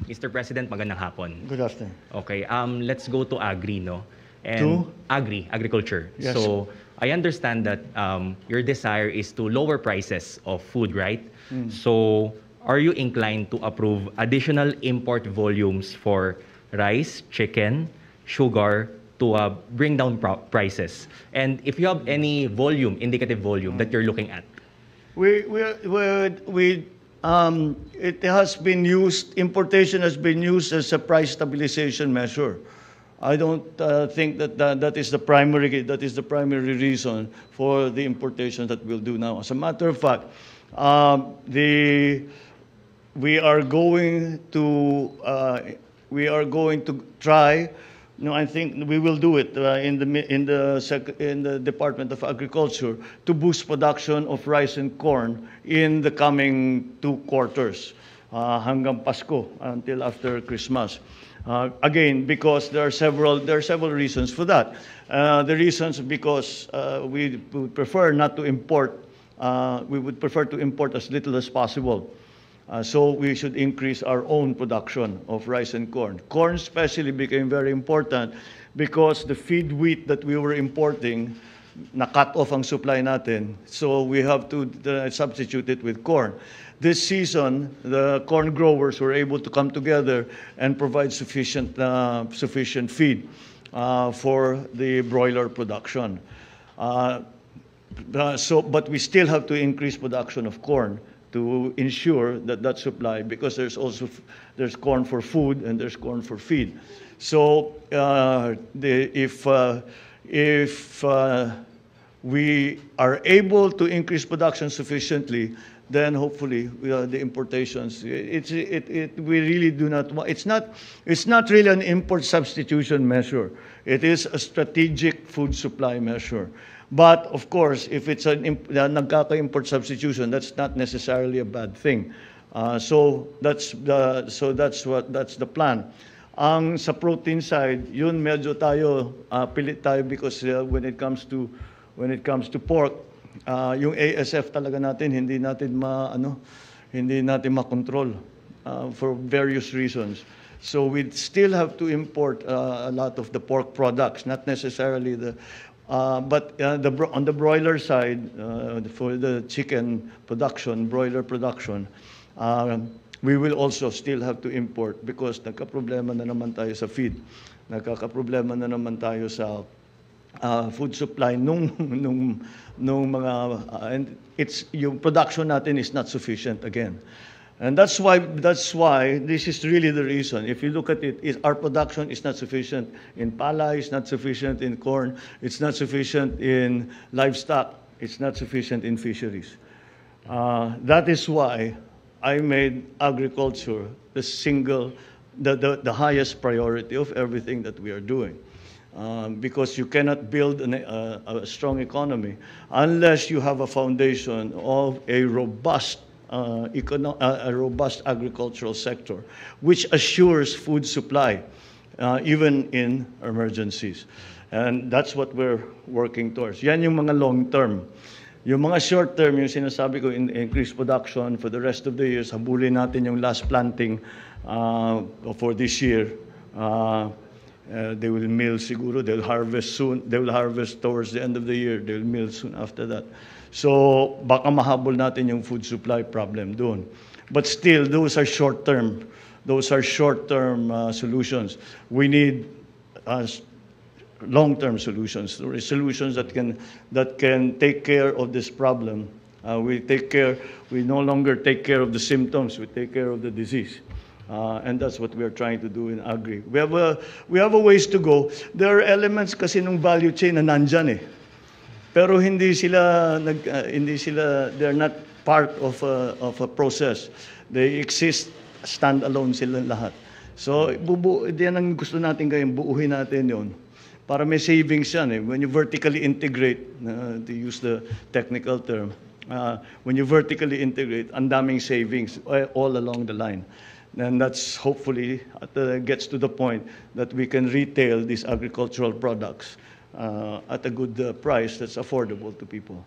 Mr. President, magandang hapon. Good afternoon. Okay, let's go to agri, no? And agriculture. Yes. So I understand that your desire is to lower prices of food, right? So are you inclined to approve additional import volumes for rice, chicken, sugar to bring down prices? And if you have any volume, indicative volume that you're looking at? It has been used, importation has been used as a price stabilization measure. I don't think that is the primary reason for the importation that we'll do now. As a matter of fact, we are going to try. No, I think we will do it in the Department of Agriculture to boost production of rice and corn in the coming 2 quarters, hanggang Pasko, until after Christmas. Again, because there are several reasons for that. The reasons because we would prefer not to import. We would prefer to import as little as possible. So we should increase our own production of rice and corn. Corn especially became very important because the feed wheat that we were importing, na-cut off ang supply natin. So we have to substitute it with corn. This season, the corn growers were able to come together and provide sufficient feed for the broiler production. But we still have to increase production of corn to ensure that supply, because there's corn for food and there's corn for feed. So if we are able to increase production sufficiently, then hopefully the importations. We really do not want. It's not really an import substitution measure. It is a strategic food supply measure. But of course, if it's nagkaka-import substitution, that's not necessarily a bad thing. So that's the plan. Ang sa protein side, yun medyo tayo pilit tayo because when it comes to pork, yung ASF talaga natin hindi natin makontrol for various reasons. So we still have to import a lot of the pork products, not necessarily but on the broiler side, for the chicken production, broiler production, we will also still have to import because nagka-problema na naman tayo sa feed. Nagkaka-problema na naman tayo sa food supply nung mga and yung production natin is not sufficient again. And that's why this is really the reason. If you look at it, our production is not sufficient in palay, it's not sufficient in corn, it's not sufficient in livestock, it's not sufficient in fisheries. That is why I made agriculture the highest priority of everything that we are doing. Because you cannot build a strong economy unless you have a foundation of a robust agricultural sector, which assures food supply, even in emergencies. And that's what we're working towards. Yan yung mga long term. Yung mga short term, yung sinasabi ko, increase production for the rest of the years, habulin natin yung last planting for this year. They will mill siguro, they'll harvest soon, they will harvest towards the end of the year, they'll mill soon after that. So baka mahabol natin yung food supply problem doon. But still, those are short-term solutions. We need long-term solutions that can take care of this problem. We no longer take care of the symptoms, we take care of the disease. And that's what we are trying to do in agri. We have a ways to go. There are elements kasi ng value chain na nandyan eh. Pero they're not part of a process. They exist standalone sila lahat. So diyan ang gusto natin gawin, buuhin natin 'yon. Para may savings yan eh. When you vertically integrate, to use the technical term, when you vertically integrate, ang daming savings all along the line. And that's hopefully gets to the point that we can retail these agricultural products at a good price that's affordable to people.